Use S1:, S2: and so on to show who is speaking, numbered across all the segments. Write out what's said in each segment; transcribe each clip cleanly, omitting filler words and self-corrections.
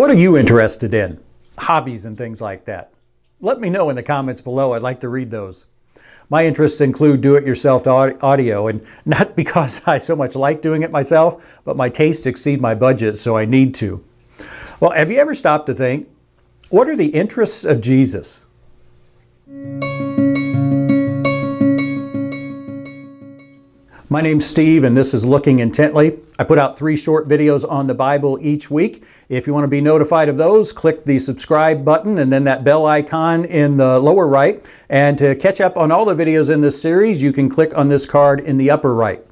S1: What are you interested in? Hobbies and things like that. Let me know in the comments below. I'd like to read those. My interests include do-it-yourself audio, and not because I so much like doing it myself, but my tastes exceed my budget, so I need to. Well, have you ever stopped to think, what are the interests of Jesus? My name's Steve, and this is Looking Intently. I put out 3 short videos on the Bible each week. If you want to be notified of those, click the subscribe button and then that bell icon in the lower right. And to catch up on all the videos in this series, you can click on this card in the upper right.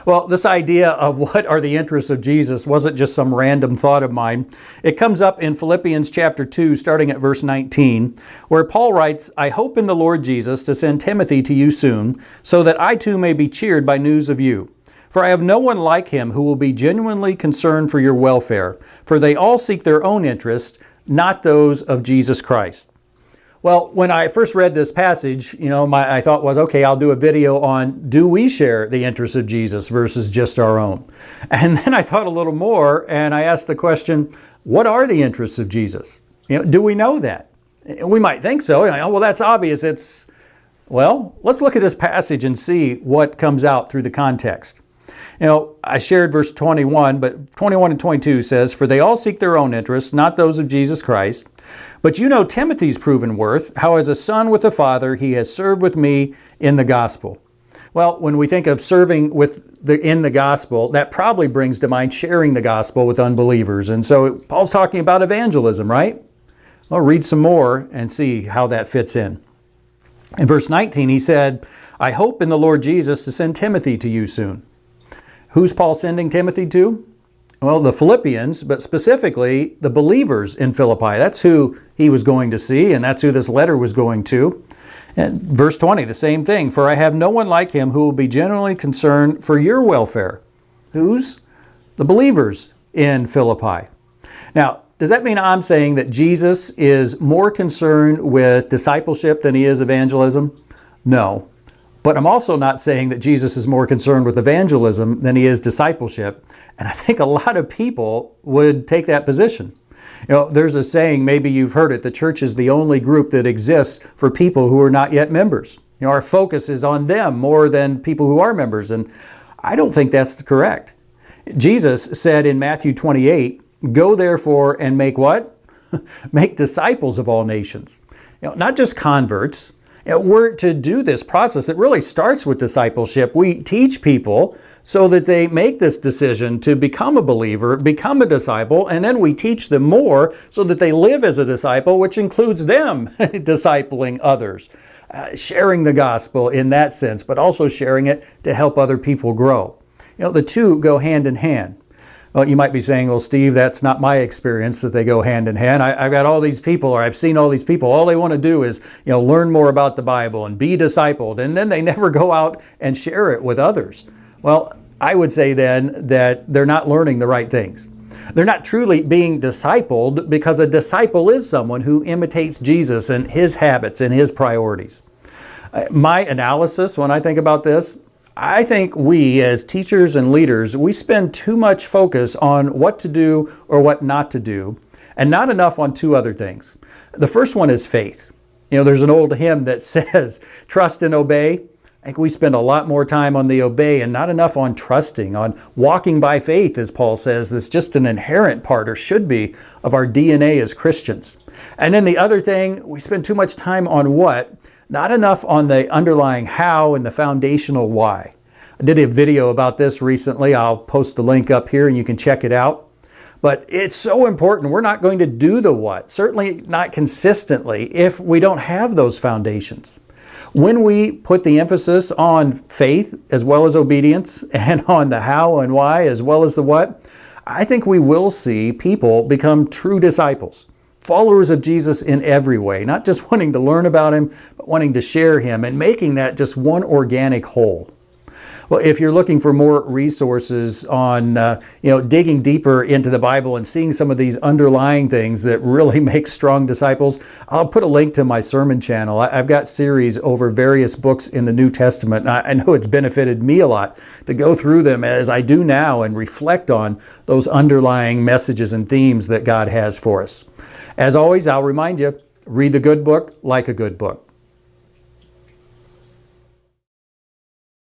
S1: Well, this idea of what are the interests of Jesus wasn't just some random thought of mine. It comes up in Philippians chapter 2, starting at verse 19, where Paul writes, "I hope in the Lord Jesus to send Timothy to you soon, so that I too may be cheered by news of you. For I have no one like him who will be genuinely concerned for your welfare, for they all seek their own interest, not those of Jesus Christ." Well, when I first read this passage, my thought was, okay, I'll do a video on, do we share the interests of Jesus versus just our own? And then I thought a little more, and I asked the question, what are the interests of Jesus? Do we know that? We might think so. Well, that's obvious. Well, let's look at this passage and see what comes out through the context. I shared verse 21, but 21 and 22 says, "For they all seek their own interests, not those of Jesus Christ. But you know Timothy's proven worth, how as a son with the Father he has served with me in the gospel." Well, when we think of serving in the gospel, that probably brings to mind sharing the gospel with unbelievers. And so Paul's talking about evangelism, right? Well, read some more and see how that fits in. In verse 19, he said, "I hope in the Lord Jesus to send Timothy to you soon." Who's Paul sending Timothy to? Well, the Philippians, but specifically the believers in Philippi. That's who he was going to see, and that's who this letter was going to. And verse 20, the same thing. "For I have no one like him who will be genuinely concerned for your welfare." Who's? The believers in Philippi. Now, does that mean I'm saying that Jesus is more concerned with discipleship than he is evangelism? No. But I'm also not saying that Jesus is more concerned with evangelism than he is discipleship. And I think a lot of people would take that position. There's a saying, maybe you've heard it, the church is the only group that exists for people who are not yet members. Our focus is on them more than people who are members. And I don't think that's correct. Jesus said in Matthew 28, "Go therefore and make what? Make disciples of all nations." Not just converts. We're to do this process. It really starts with discipleship. We teach people so that they make this decision to become a believer, become a disciple, and then we teach them more so that they live as a disciple, which includes them discipling others, sharing the gospel in that sense, but also sharing it to help other people grow. The two go hand in hand. Well, you might be saying, well, Steve, that's not my experience that they go hand in hand. I've got all these people, or I've seen all these people. All they want to do is, learn more about the Bible and be discipled. And then they never go out and share it with others. Well, I would say then that they're not learning the right things. They're not truly being discipled, because a disciple is someone who imitates Jesus and his habits and his priorities. My analysis when I think about this, I think we as teachers and leaders, we spend too much focus on what to do or what not to do, and not enough on 2 other things. The first one is faith. There's an old hymn that says, "Trust and obey." I think we spend a lot more time on the obey and not enough on trusting, on walking by faith, as Paul says. It's just an inherent part, or should be, of our DNA as Christians. And then the other thing, we spend too much time on what, not enough on the underlying how and the foundational why. I did a video about this recently. I'll post the link up here and you can check it out. But it's so important. We're not going to do the what, certainly not consistently, if we don't have those foundations. When we put the emphasis on faith as well as obedience, and on the how and why as well as the what, I think we will see people become true disciples. Followers of Jesus in every way, not just wanting to learn about him, but wanting to share him and making that just one organic whole. Well, if you're looking for more resources on, digging deeper into the Bible and seeing some of these underlying things that really make strong disciples, I'll put a link to my sermon channel. I've got series over various books in the New Testament. I know it's benefited me a lot to go through them as I do now and reflect on those underlying messages and themes that God has for us. As always, I'll remind you, read the good book like a good book.